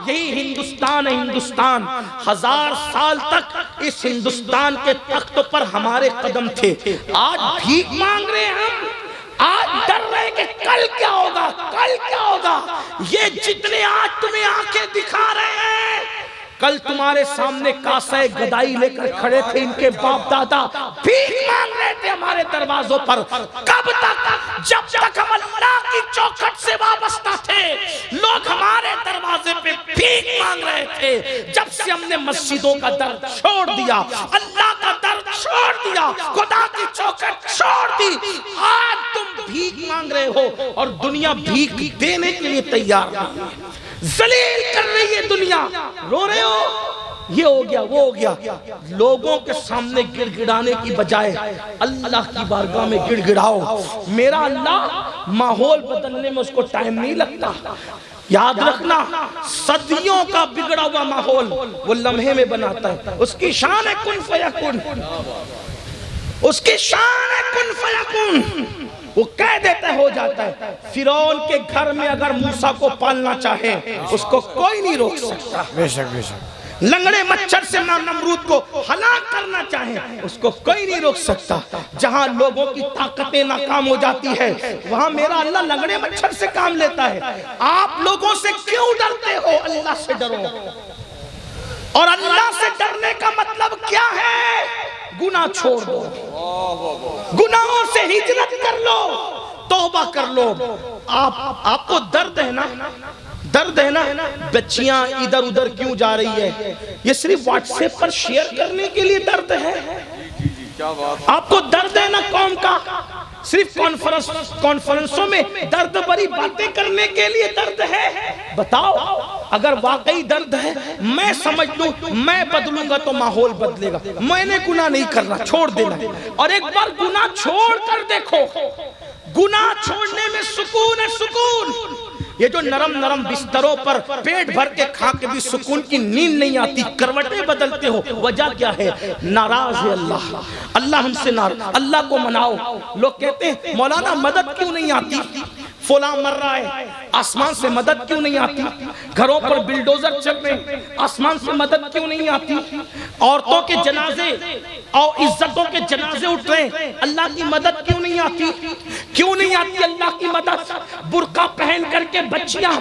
यही हिंदुस्तान है। हिंदुस्तान 1000 साल तक इस हिंदुस्तान के तख्त पर हमारे कदम थे। आज भीख मांग रहे हैं हम, आज डर रहे कि कल क्या होगा, कल क्या होगा। ये जितने आज तुम्हें आंखें दिखा रहे हैं, कल तुम्हारे सामने कासे गदाई लेकर खड़े थे, इनके बाप दादा भीख मांग रहे थे हमारे दरवाजों पर। कब तक? जब तक हम अल्लाह की चौखट से वाबस्ता थे, लोग हमारे दरवाजे पे भीख मांग रहे थे। जब से हमने मस्जिदों का दर छोड़ दिया, अल्लाह का दर छोड़ दिया, खुदा की चौखट छोड़ दी, आज तुम भीख मांग रहे हो और दुनिया भीख देने के लिए तैयार है। जलील कर रही है दुनिया, रो रहे हो, ये हो गया वो हो गया। लोगों के सामने गिड़गिड़ाने की बजाय अल्लाह की बारगाह में गिड़गिड़ाओ। मेरा अल्लाह माहौल बदलने में उसको टाइम नहीं लगता। याद रखना, सदियों का बिगड़ा हुआ माहौल वो लम्हे में बनाता है। उसकी शान है कुन फयकुन, उसकी शान है कुन फयकुन। वो कह देता हो जाता है। फिरौन के घर में अगर मूसा को पालना चाहे, उसको कोई नहीं रोक सकता। बेशक बेशक। लंगड़े मच्छर से नमरूद को हलाक करना चाहे, उसको कोई नहीं रोक सकता। जहां लोगों की ताकतें नाकाम हो जाती है, वहां मेरा अल्लाह लंगड़े मच्छर से काम लेता है। आप लोगों से क्यों डरते हो? अल्लाह से डरो। और अल्लाह से डरने का मतलब क्या है? गुनाह छोड़ दो, गुनाहों से हिजरत कर लो, तौबा कर लो। आपको दर्द है ना, दर्द है ना, बच्चियां इधर उधर क्यों जा रही है? ये सिर्फ व्हाट्सएप पर शेयर करने के लिए दर्द है। आपको दर्द है ना कौम का, सिर्फ कॉन्फ्रेंसों में दर्द भरी बातें करने के लिए दर्द है? बताओ, अगर वाकई दर्द है, मैं समझ लूं, मैं बदलूंगा तो माहौल बदलेगा। मैंने गुनाह नहीं करना, छोड़ देना। और एक बार गुनाह छोड़ कर देखो, गुनाह छोड़ने में सुकून है, सुकून। ये जो नरम नरम बिस्तरों पर पेट भर के खा के भी सुकून की नींद नहीं आती, करवटें बदलते हो, वजह क्या है? नाराज है अल्लाह, अल्लाह हमसे नाराज। अल्लाह को मनाओ। लोग कहते हैं मौलाना मदद क्यों नहीं आती, फुला मर रहा है, आसमान से मदद क्यों नहीं आती? घरों पर बिल्डोजर चल रहे, आसमान से मदद क्यों नहीं आती? औरतों के जनाजे और इज्जतों के जनाजे उठ रहे, अल्लाह की मदद क्यों नहीं आती? क्यों नहीं आती अल्लाह की मदद? बुर्का पहन करके बच्चियां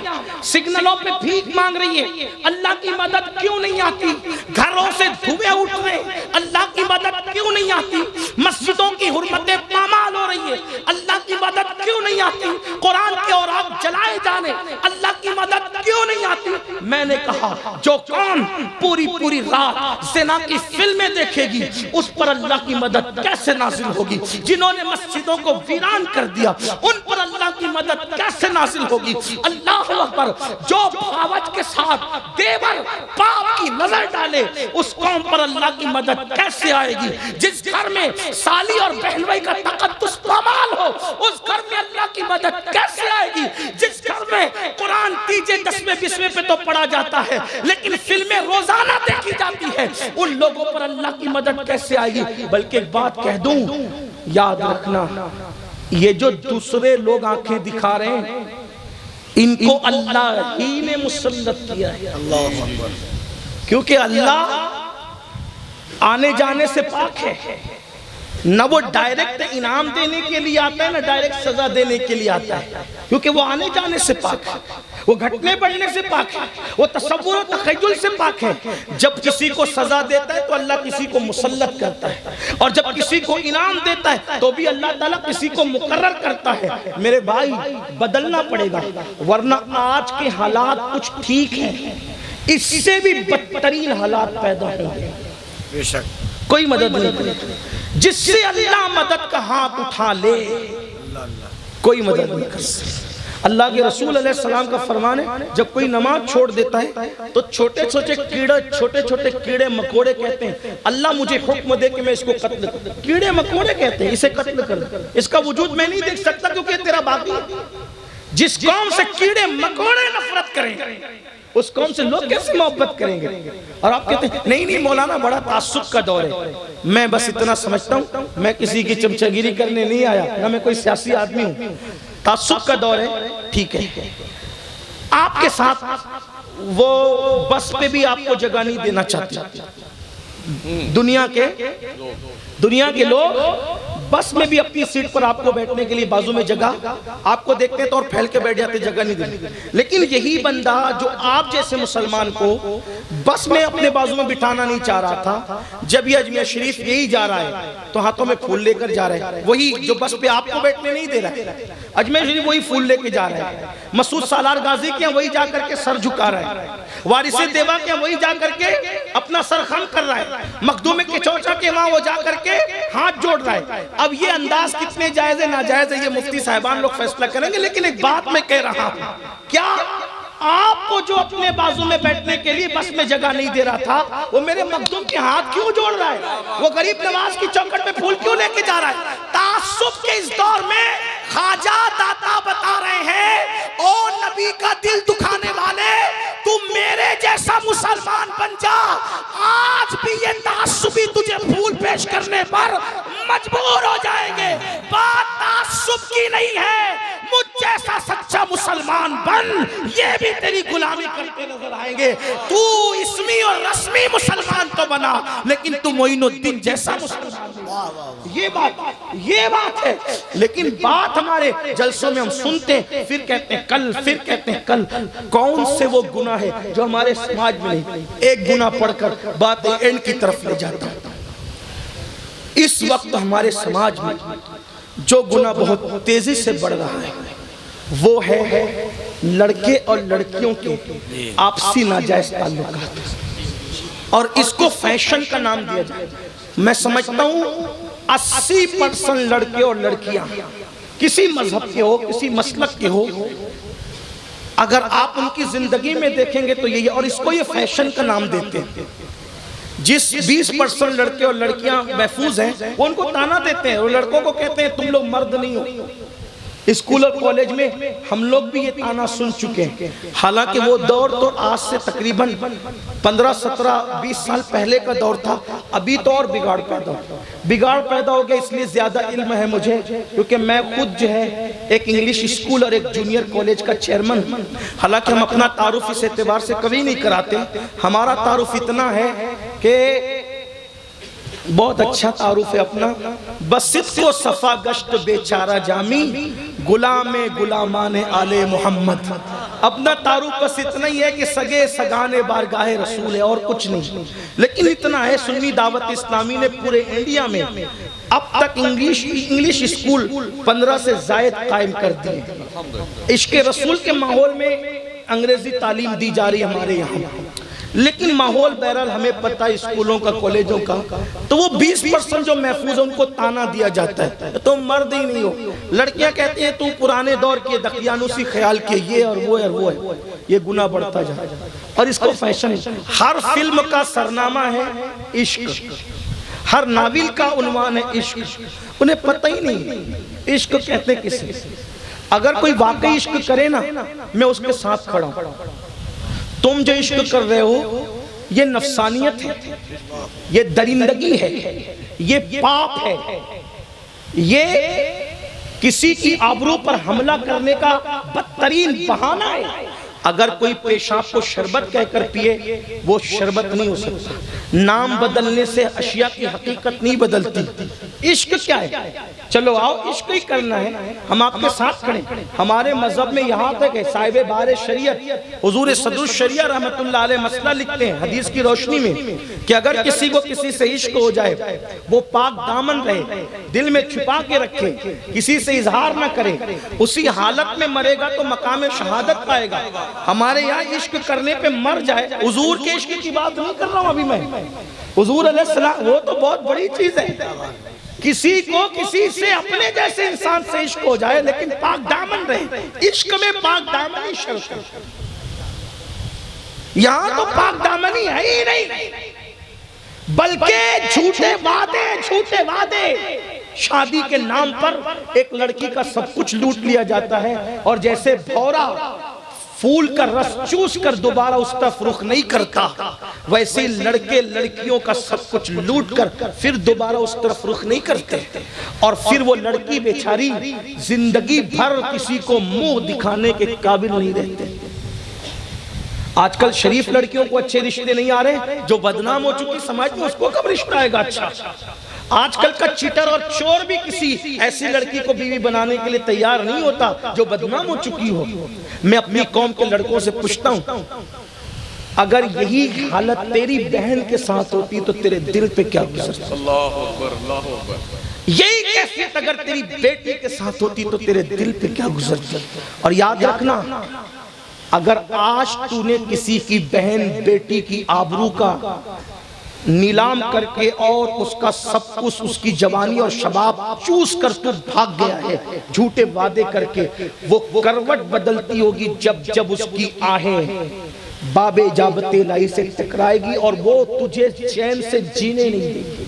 सिग्नलों पे भीख मांग रही है, अल्लाह की मदद क्यों नहीं आती? घरों से धुएं उठ रहे, अल्लाह की मदद क्यों नहीं आती? मस्जिदों की हुर्मतें पामाल हो रही है, अल्लाह की मदद क्यों नहीं आती? कुरान के और आप जलाए जाने, अल्लाह की मदद क्यों नहीं आती? मैंने कहा, जो कौन पूरी पूरी रात ज़िना की फिल्में देखेगी, उस पर अल्लाह की मदद कैसे नाजिल होगी? जिन्होंने मस्जिदों को वीरान कर दिया, उन पर अल्लाह की मदद कैसे नाजिल होगी? अल्लाह अकबर। जो भावच के साथ देवर पाप की नजर डाले, उस कौम पर अल्लाह की मदद कैसे आएगी? जिस घर में साली और बहन भाई का तकद्दुस पामाल हो, उस घर में अल्लाह की मदद कैसे आएगी? जिस घर में कुरान 3 10वें 20वें पे तो पढ़ा जाता है, लेकिन फिल्में रोजाना देखी जाती है, उन लोगों पर अल्लाह की मदद कैसे आएगी? बल्कि एक बात कह दूं, याद रखना, ये जो दूसरे लोग आंखें दिखा रहे हैं, इनको अल्लाह ही ने मुसल्लत किया है। अल्लाह अकबर। क्योंकि अल्लाह आने जाने से पाक है, न वो डायरेक्ट इनाम देने के लिए आता है, न डायरेक्ट सजा देने के लिए आता है, क्योंकि वो आने जाने से पाक है, वो घटने बढ़ने से पाक है, वो तसव्वुर और तखय्युल से पाक है। जब किसी को सजा देता है तो अल्लाह किसी को मुसल्लत करता है, और जब किसी को इनाम देता है तो भी अल्लाह ताला किसी को मुकर्रर करता है। मेरे भाई, बदलना पड़ेगा, वरना आज के हालात कुछ ठीक है, इससे भी बदतरीन हालात पैदा होंगे। बेशक। कोई मदद नहीं करेगा, जिससे अल्लाह मदद का हाथ उठा ले, कोई मदद नहीं कर सकता। अल्लाह के रसूल अलैहिस्सलाम का फरमान है, जब कोई नमाज छोड़ देता है तो छोटे छोटे कीड़े मकोड़े कहते हैं, अल्लाह मुझे हुक्म दे कि मैं इसको कत्ल कर। कीड़े मकोड़े कहते हैं, इसे कत्ल कर, इसका वजूद मैं नहीं देख सकता क्योंकि तेरा बाकी है। जिस कौम से कीड़े मकोड़े नफरत करें, उस कौम से लोग कैसे मोहब्बत करेंगे? और आप कहते हैं नहीं नहीं मौलाना, बड़ा तासुब का दौर है। मैं बस इतना समझता हूँ, मैं किसी की चमचागिरी करने नहीं आया, ना मैं कोई सियासी आदमी हूँ। तासुब का दौर है, ठीक है, आपके साथ वो बस पे भी आपको जगह नहीं देना चाहते। दुनिया के लोग बस में भी अपनी सीट पर आपको बैठने के लिए बाजू में जगह आपको देखते हैं तो और फैल के बैठ जाते, जगह नहीं देते। लेकिन यही बंदा जो आप जैसे मुसलमान को बस में अपने बाजू में बिठाना नहीं चाह रहा था, जब ये अजमेर शरीफ यही जा रहा है तो हाथों में फूल लेकर जा रहा है। वही जो बस पे आपको बैठने नहीं दे रहा है, अजमेर शरीफ वही फूल लेके जा रहा है। मसूद सालार गाजी के वही जा करके सर झुका रहा है। वारिसे देवा के वही जा करके अपना सर खम कर रहा है। मखदूम के चौचा के वहां वो जा करके हाथ जोड़ रहा है। अब ये अंदाज कितने जायज है नाजायज है ये मुफ्ती साहिबान लोग फैसला करेंगे। लेकिन एक बात मैं कह रहा हूं, क्या आपको जो अपने बाजू में बैठने के लिए बस में जगह नहीं दे रहा था, वो मेरे मखदूम के हाथ क्यों जोड़ रहा है? वो गरीब नवाज की चौखट पे फूल क्यों लेके जा रहा है? तासुब के इस दौर में ख्वाजा दाता बता रहे हैं, ओ नबी का दिल दुखाने वाले, तुम मेरे जैसा मुसलमान बन जा। आज भी ये तासुबी तुझे फूल पेश करने पर मजबूर हो जाएंगे। बात तासुब की नहीं है, मुझ जैसा सच्चा मुसलमान बन, ये भी तेरी गुलामी करते नजर आएंगे। तू इसमी और रस्मी मुसलमान तो बना, लेकिन तू मोइनुद्दीन जैसा मुसलमान। ये बात है। लेकिन बात हमारे जलसों में हम सुनते हैं, फिर कहते हैं कल, फिर कहते हैं कल। कौन से वो गुनाह है जो हमारे समाज में नहीं? एक गुनाह पढ़कर बात एंड की तरफ ले जाता है। इस वक्त हमारे समाज में जो गुनाह बहुत तेजी से बढ़ रहा है वो है लड़के और लड़कियों के आपसी नाजायज ताल्लुकात, और इसको फैशन का नाम दिया जाए। मैं समझता हूं 80% लड़के और लड़कियां किसी मजहब के हो, किसी मसलक के हो, अगर आप उनकी जिंदगी में देखेंगे तो यही, और इसको ये फैशन का नाम देते हैं। जिस 20% लड़के और लड़कियां महफूज हैं वो उनको ताना देते हैं, और लड़कों को कहते हैं तुम लोग मर्द नहीं हो। स्कूल और कॉलेज में हम लोग भी ये ताना सुन चुके हैं। हालांकि वो दौर तो आज से तकरीबन 15, 17, 20 साल पहले का दौर था। अभी तो और बिगाड़ पैदा हो गया। इसलिए ज्यादा इल्म है मुझे, क्योंकि मैं खुद जो है एक इंग्लिश स्कूल और एक जूनियर कॉलेज का चेयरमैन। हालांकि हम अपना तारुफ इस एतबार से कभी नहीं कराते। हमारा तारुफ इतना है कि बहुत अच्छा तारुफ है अपना, बसित को सफा गश्त बेचारा जामी, गुलामे गुलामाने आले मोहम्मद। अपना तारुफ बस इतना ही है कि सगे सगाने बारगाहे रसूल है, और कुछ नहीं। लेकिन इतना है, सुन्नी दावत इस्लामी ने पूरे इंडिया में अब तक इंग्लिश स्कूल 15 से जायद कायम कर दिए। इश्क रसूल के माहौल में अंग्रेजी तालीम दी जा रही है हमारे यहाँ। लेकिन माहौल बहरहाल हमें पता है स्कूलों का, कॉलेजों का, तो वो 20% जो महफूज है उनको ताना दिया जाता है, तो मर्द ही नहीं हो। लड़कियां कहती हैं तू पुराने दौर के दकियानुसी ख्याल के ये और वो है। ये गुनाह बढ़ता जा रहा है, और इसको फैशन है। हर फिल्म का सरनामा है इश्क, हर नाविल का उन्वान है इश्क। उन्हें पता ही नहीं इश्क कहते किसे। अगर कोई वाकई इश्क करे ना, मैं उसके साथ खड़ा हूं। तुम जो इश्क कर रहे हो ये नफसानियत है, ये दरिंदगी है, ये पाप है, ये किसी की आबरू पर हमला करने का बदतरीन बहाना है। अगर कोई पेशाब को शरबत कहकर पिए, वो शरबत नहीं हो सकता। नाम बदलने से अशिया की हकीकत नहीं बदलती। इश्क क्या है? चलो आओ, इश्क ही करना है, हम आपके साथ खड़े। हमारे मजहब में यहाँ तक है, साहिब बारे शरीयत हुजूर सदरुस शरिया रहमतुल्लाह अलैह मसला लिखते हैं हदीस की रोशनी में कि अगर किसी को किसी से इश्क हो जाए, वो पाक दामन रहे, दिल में छुपा के रखे, किसी से इजहार न करे, उसी हालत में मरेगा तो मकाम शहादत पाएगा। हमारे यहाँ इश्क करने पे मर जाए, हुजूर के इश्क की बात नहीं कर रहा हूँ अभी मैं, हुजूर अलैहिस्सलाम, वो तो बहुत बड़ी चीज है। किसी को किसी से अपने जैसे इंसान से इश्क हो जाए, लेकिन पाक दामन रहे। इश्क में पाक दामनी शर्त है। यहाँ तो पाक दामनी है ही नहीं, बल्कि झूठे वादे शादी के नाम पर एक लड़की का सब कुछ लूट लिया जाता है। और जैसे भौरा फूल का रस चूस कर दोबारा उस तरफ रुख नहीं करता, वैसे लड़के लड़कियों का सब कुछ लूट कर फिर दोबारा उस तरफ रुख नहीं करते। और फिर वो लड़की बेचारी जिंदगी भर किसी को मुंह दिखाने के काबिल नहीं रहते। आजकल शरीफ लड़कियों को अच्छे रिश्ते नहीं आ रहे, जो बदनाम हो चुकी समाज में उसको कब रिश्ता आएगा अच्छा। आजकल का चीटर और चोर भी किसी ऐसी लड़की को बीवी बनाने के लिए तैयार नहीं होता जो बदनाम हो चुकी हो। मैं अपनी कौम के लड़कों से पूछता हूं, अगर यही हालत तेरी बहन के साथ होती तो तेरे दिल पे क्या गुजरता? अल्लाहु अकबर, अल्लाहु अकबर। यही कैफियत अगर तेरी बेटी के साथ होती तो तेरे दिल पे क्या गुजरता? और याद रखना, अगर आज तूने किसी की बहन बेटी की आबरू का नीलाम करके और उसका सब कुछ, उसकी जवानी और शबाब चूस कर तू भाग गया है झूठे वादे करके, वो करवट बदलती होगी जब जब उसकी आहें बाबे जाबते लाई से टकराएगी और वो तुझे चैन से जीने नहीं देगी।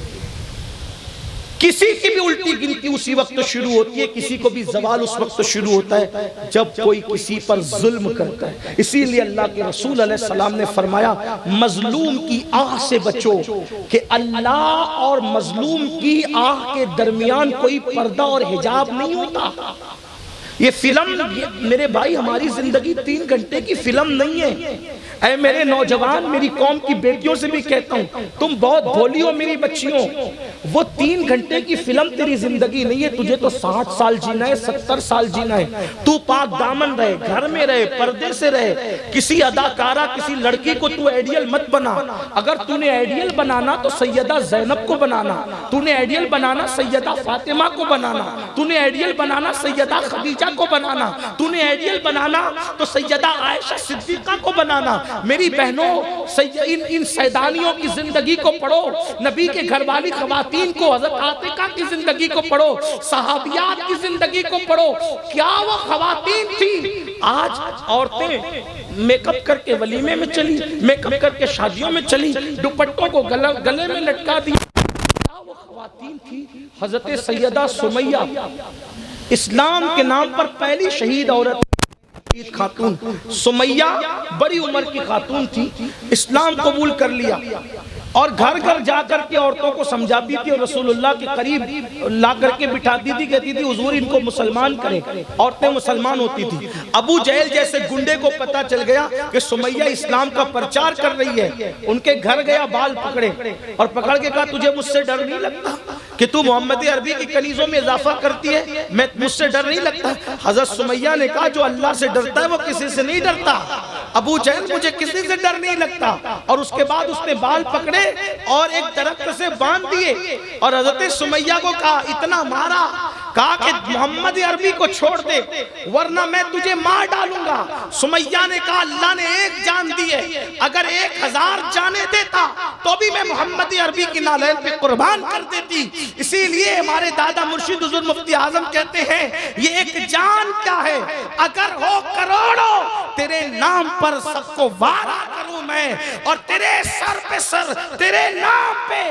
किसी की भी उल्टी गिनती उसी वक्त तो शुरू होती है, किसी को भी जवाल उस वक्त तो शुरू होता है जब कोई किसी पर जुल्म करता है। इसीलिए अल्लाह के रसूल अलैहि सलाम ने फरमाया, मजलूम की आह से बचो, कि अल्लाह और मजलूम की आह के दरमियान कोई पर्दा और हिजाब नहीं होता। ये फिल्म, मेरे भाई, हमारी जिंदगी 3 घंटे की फिल्म नहीं है। ऐ मेरे नौजवान, मेरी कौम की बेटियों से भी कहता हूँ, तुम बहुत भोली हो मेरी बच्चियों, वो 3 घंटे की फिल्म तेरी जिंदगी नहीं है। तुझे तो 60 साल जीना है, 70 साल जीना है। तू पाक दामन रहे, घर में रहे, पर्दे से रहे। किसी अदाकारा, किसी लड़की को तू आइडियल मत बना। अगर तूने आइडियल बनाना तो सैयदा जैनब को बनाना, तूने आइडियल बनाना सैयदा फातिमा को बनाना, तूने आइडियल बनाना सैयदा खदीजा को बनाना, तूने आइडियल बनाना तो सैयदा आयशा सिद्दीका को बनाना। मेरी बहनों, इन सैदानियों की जिंदगी को पढ़ो, नबी के घर वाली खवातीन को, हज़रत आतिका की जिंदगी को पढ़ो, सहाबियात की जिंदगी को पढ़ो। क्या वो खवातीन थी? आज औरतें मेकअप करके वलीमे में चली, मेकअप करके शादियों में चली, दुपट्टों को गले में लटका दिया। क्या वो खवातीन थी? हज़रत सैयदा सुमैया, इस्लाम के नाम पर पहली शहीद औरत खातून। सुमैया बड़ी उम्र की खातून थी, इस्लाम कबूल कर लिया और घर घर जाकर के औरतों को समझाती थी और रसूलुल्लाह के करीब ला करके बिठाती थी, कहती थी हुजूर इनको मुसलमान करें। औरतें मुसलमान होती थी। अबू जहल जैसे गुंडे को पता चल गया कि सुमैया इस्लाम का प्रचार कर रही है, उनके घर गया, बाल पकड़े और पकड़ के कहा, तुझे मुझसे डर नहीं लगता कि तू मोहम्मद अरबी की कनीजों में इजाफा करती है? मैं मुझसे डर नहीं लगता। हजरत सुमैया ने कहा, जो अल्लाह से डरता है वो किसी से नहीं डरता। अबू जहल, मुझे किसी से डर नहीं लगता। और उसके बाद उसने बाल पकड़े और एक दरख्त से बांध दिए और हजरत सुमैया को कहा, इतना मारा, कहा कि मोहम्मद अरबी को छोड़ दे वरना मैं तुझे मार डालूंगा। सुमैया ने कहा, अल्लाह ने एक जान दी है, अगर 1000 जाने देता तो भी मैं मोहम्मद अरबी की नालैन पे कुर्बान कर देती। इसीलिए हमारे दादा मुर्शिद हुजूर मुफ्ती आजम कहते हैं, ये एक जान क्या है, अगर हो करोड़ों तेरे नाम पर सबको वारा करूं मैं, और तेरे सर पे सर, तेरे नाम पे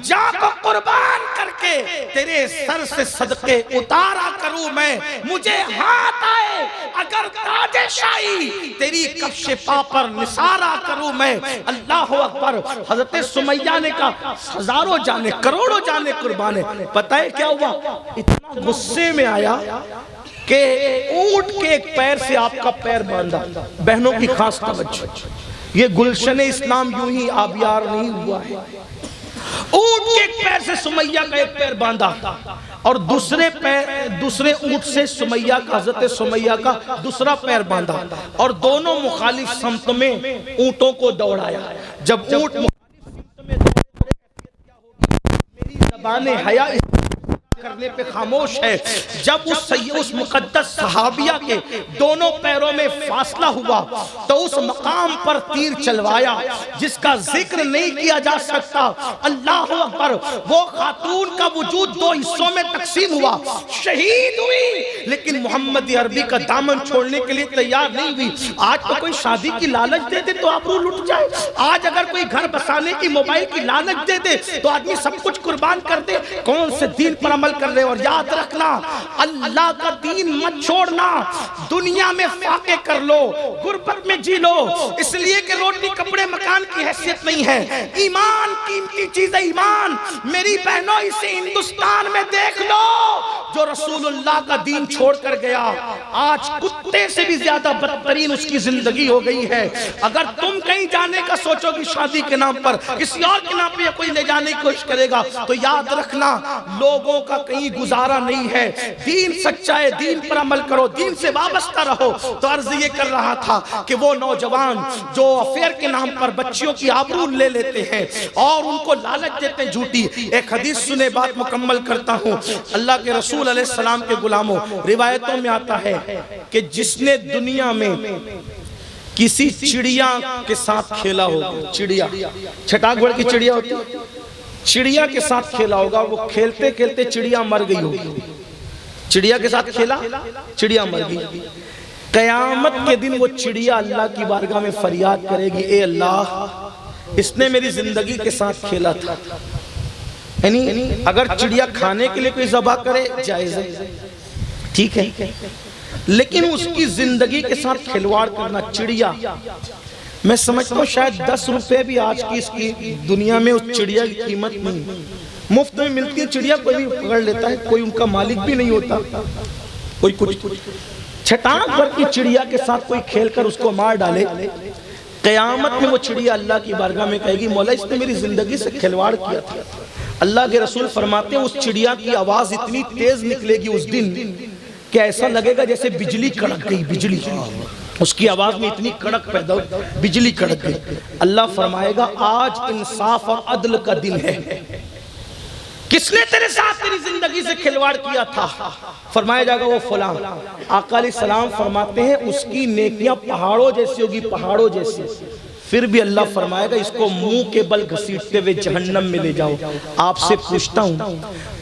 जान को कुर्बान करके तेरे सर से सदके उतारा करूं मैं। मुझे हाथ आए अगर ताजे शाही तेरी कफ्शे पा पर निसारा करूं मैं। अल्लाह अकबर। हजरत सुमैया ने कहा, हजारों जाने, करोड़ों जाने कुर्बान है। पता है क्या हुआ? इतना गुस्से में आया कि ऊंट के एक पैर से आपका पैर बांधा। बहनों की खास तवज्जो, ये गुलशन इस्लाम यूं ही आबियार नहीं हुआ है। ऊंट के एक पैर से सुमैया का एक पैर बांधा और दूसरे ऊंट से सुमैया का, हजरत सुमैया का दूसरा पैर बांधा और दोनों मुखालिफ समत में ऊंटों को दौड़ाया। जब ऊंट मुखालिफ समत में दौड़े, मेरी ज़बान हया करने पे खामोश है। जब उस मुकद्दस सहाबिया के दोनों पैरों में फासला हुआ तो उस मकाम पर तीर चलवाया जिसका जिक्र नहीं किया जा सकता। अल्लाह अकबर। वो खातून का वजूद 2 हिस्सों में तकसीम हुआ, शहीद हुई, लेकिन मोहम्मद अरबी का दामन छोड़ने के लिए तैयार नहीं हुई। आज तो कोई शादी की लालच दे दे तो आबरू लुट जाए। आज अगर कोई घर बसाने की, मोबाइल की लालच दे दे तो आदमी सब कुछ कुर्बान कर दे। कौन से दीन पर अमल कर रहे? और याद रखना, अल्लाह का दीन मत छोड़ना। दुनिया में फाके कर लो, गुर्बत में जी लो, इसलिए कि रोटी कपड़े मकान की हैसियत नहीं है। ईमान कीमती चीज है। ईमान, मेरी बहनों, इसे हिंदुस्तान में देख लो, जो रसूलुल्लाह का दीन छोड़ कर गया, आज कुत्ते से भी ज्यादा बदतरीन उसकी जिंदगी हो गई है। अगर तुम कहीं जाने का सोचोगे शादी के नाम पर, किसी और के नाम पर या कोई ले जाने की कोशिश करेगा, तो याद रखना लोगों का कहीं गुजारा नहीं है। दीन सच्चा है, दीन पर अमल करो, दीन से वाबस्ता रहो। तो अर्ज ये कर रहा था कि वो नौजवान जो अफेयर के नाम पर बच्चियों की आबरू ले लेते हैं और उनको लालच देते हैं झूठी। एक हदीस सुने, बात मुकम्मल करता हूं। अल्लाह के रसूल अलैहिस्सलाम के गुलामों, रिवायतों में आता है कि जिसने दुनिया में किसी चिड़िया के साथ खेला होगा, चिड़िया छटाकगढ़ की चिड़िया होती है, चिड़िया के साथ खेला होगा, वो खेलते खेलते चिड़िया मर गई होगी। चिड़िया के साथ खेला, चिड़िया मर गई। कयामत के दिन वो चिड़िया अल्लाह की बारगाह में फरियाद करेगी, ए अल्लाह, इसने मेरी जिंदगी के साथ खेला था। यानी अगर चिड़िया खाने के लिए कोई ज़बह करे जायज़ है, ठीक है, लेकिन उसकी जिंदगी के साथ खिलवाड़ करना, चिड़िया, मैं समझता हूँ शायद 10 रुपए भी आज की इसकी दुनिया में उस चिड़िया की कीमत नहीं। मुफ्त में मिलती है चिड़िया, कोई भी पकड़ लेता है, कोई उनका मालिक भी नहीं होता, कोई कुछ। छटाकगढ़ की चिड़िया के साथ कोई खेलकर उसको मार डाले, कयामत में वो चिड़िया अल्लाह की बारगाह में कहेगी, मौला इसने मेरी जिंदगी से खिलवाड़ किया था। अल्लाह के रसूल फरमाते हैं उस चिड़िया की आवाज इतनी तेज निकलेगी उस दिन कि ऐसा लगेगा जैसे बिजली कड़क गई, बिजली उसकी आवाज में इतनी कड़क पैदा हो, बिजली कड़क गई। अल्लाह फरमाएगा आज इंसाफ और अदल का दिन है, किसने तेरे साथ तेरी जिंदगी से खिलवाड़ किया था? फरमाया जाएगा वो फलां। आका अलैहिस्सलाम फरमाते हैं उसकी नेकियां पहाड़ों जैसी होगी, पहाड़ों जैसी। फिर भी अल्लाह फरमाएगा इसको मुंह के बल घसीटते हुए जहन्नम में ले जाओ। आपसे पूछता हूं,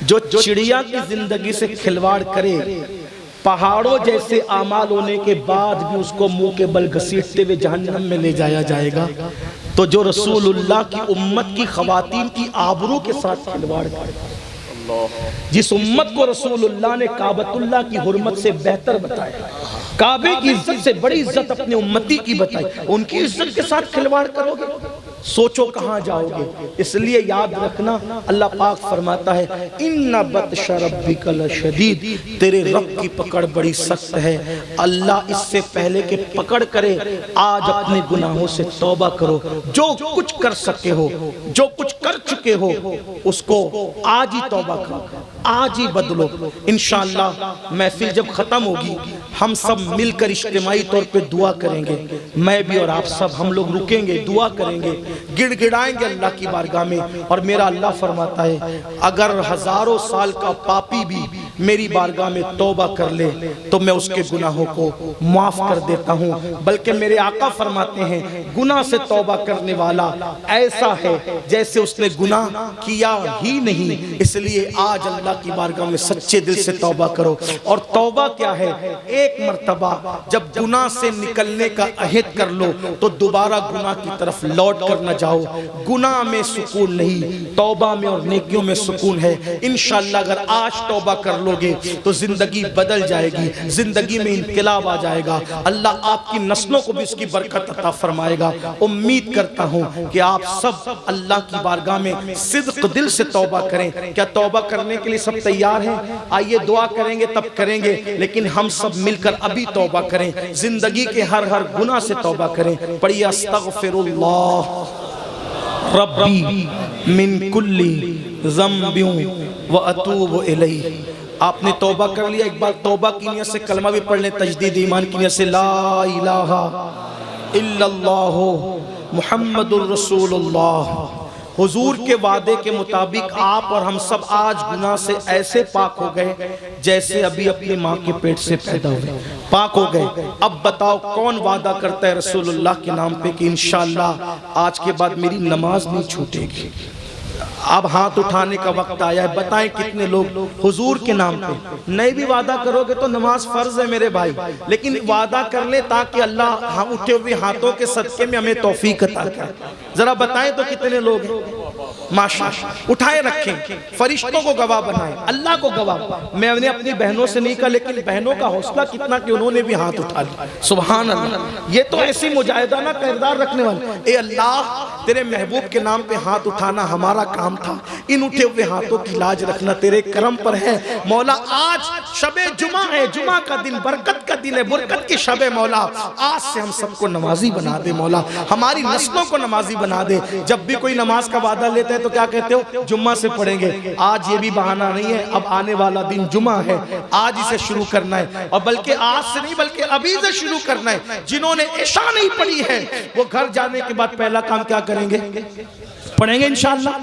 जो चिड़िया की जिंदगी से खिलवाड़ करे, पहाड़ों जैसे आमाल होने के बाद भी उसको मुंह के बल घसीटते हुए जहन्नम में ले जाया जाएगा, तो जो रसूलुल्लाह की उम्मत की खवातीन की आबरू के साथ खिलवाड़ करे, जिस उम्मत को रसूलुल्लाह ने काबतुल्लाह की हुर्मत से बेहतर बताया, काबे की इज्जत से बड़ी इज्जत अपने उम्मती की बताई, उनकी इज्जत के साथ खिलवाड़ करोगे, सोचो कहां जाओगे। इसलिए याद रखना, अल्लाह पाक फरमाता है इन्ना बत्श रब्बिका लशदीद, तेरे रब की पकड़ बड़ी सख्त है। अल्लाह इससे पहले के पकड़ करे, आज अपने गुनाहों से तौबा करो। जो कुछ कर सके हो, जो कुछ कर चुके हो, उसको आज ही तौबा करो, आज ही बदलो। इंशाअल्लाह महफिल जब खत्म होगी, हम सब मिलकर इज्तिमाई तौर पे दुआ करेंगे। मैं भी और आप सब, हम लोग रुकेंगे, दुआ करेंगे, गिड़गिड़ाएंगे अल्लाह की बारगाह में। और मेरा अल्लाह फरमाता है अगर हजारों साल का पापी भी मेरी बारगाह में तौबा कर ले तो मैं उसके गुनाहों को माफ कर देता हूँ। बल्कि मेरे आका फरमाते हैं गुनाह से तौबा करने वाला ऐसा है जैसे उसने गुनाह किया ही नहीं। इसलिए आज अल्लाह की बारगाह में सच्चे दिल से तौबा करो। और तौबा क्या है? एक मर्तबा जब गुनाह से निकलने का अहद कर लो तो दोबारा गुनाह की तरफ लौट कर न जाओ। गुनाह में सुकून नहीं, तौबा में और नेकियों में सुकून है। इंशाअल्लाह अगर आज तौबा कर लोगे तो जिंदगी बदल जाएगी, जिंदगी में इनकलाब आ जाएगा। अल्लाह आपकी नस्लों को भी इसकी बरकत अता फरमाएगा। उम्मीद करता हूँ कि आप सब अल्लाह की बारगाह में सिद्क दिल से तौबा करें। क्या तौबा करने के लिए सब तैयार हैं? आइए दुआ करेंगे तब करेंगे, लेकिन हम सब मिलकर अभी तौबा करें। जिंदगी के हर हर गुनाह से तौबा करें। पढ़िए अस्तगफिरुल्लाह रब्बी मिन कुल्ली ज़म्बिन व अतूबु इलैहि। आपने तौबा कर लिया, एक बार तौबा की नियत से कलमा भी पढ़ लें, तजदीद ईमान की नियत से ला इलाहा इल्लल्लाहु मुहम्मदुर रसूलुल्लाह। हुजूर के वादे के मुताबिक आप और हम सब आज गुनाह से ऐसे पाक हो गए जैसे अभी अपनी माँ के पेट से पैदा हुए, पाक हो गए। अब बताओ कौन वादा करता है रसूलुल्लाह के नाम पे कि इंशाअल्लाह आज के बाद मेरी नमाज नहीं छूटेगी? अब हाथ उठाने का वक्त आया है। बताएं कितने लोग हुजूर के नाम पे? नहीं भी वादा करोगे तो नमाज फर्ज है मेरे भाई, लेकिन वादा कर ले ताकि अल्लाह हम उठे हुए हाथों के सदके में हमें तौफीक अता करे। जरा बताएं तो कितने लोग हैं? माशाअल्लाह उठाए रखें, फरिश्तों को गवाह बनाएं, अल्लाह को गवाह। मैंने अपनी बहनों से नहीं कहा, लेकिन बहनों का हौसला कितना कि उन्होंने भी हाथ उठा लिया। सुभान अल्लाह, ये तो ऐसी मुजाहिदाना किरदार रखने वाले। ए अल्लाह तेरे महबूब के नाम पे हाथ उठाना हमारा काम था। इन उठे हुए हाथों की लाज रखना तेरे करम पर है मौला। आज शबे जुमा है, जुमा का दिन बरकत का दिन है, बरकत की शबे मौला। आज से हम सबको नमाजी बना दे मौला, हमारी नस्लों को नमाजी बना दे। जब भी कोई नमाज का वादा लेते हैं तो क्या कहते हो, जुम्मा से पढ़ेंगे। आज ये भी बहाना नहीं है, अब आने वाला दिन जुमा है, आज इसे शुरू करना है। और बल्कि आज से नहीं बल्कि अभी से शुरू करना है। जिन्होंने इशा नहीं पढ़ी है वो घर जाने के बाद पहला काम क्या करेंगे, पढ़ेंगे इंशाअल्लाह।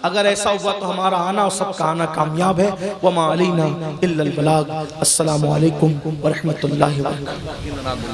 अगर ऐसा हुआ तो हमारा आना और सबका आना कामयाब है। वमा अलैना इल्लल बलाग। अस्सलामु अलैकुम व रहमतुल्लाहि व बरकातहू।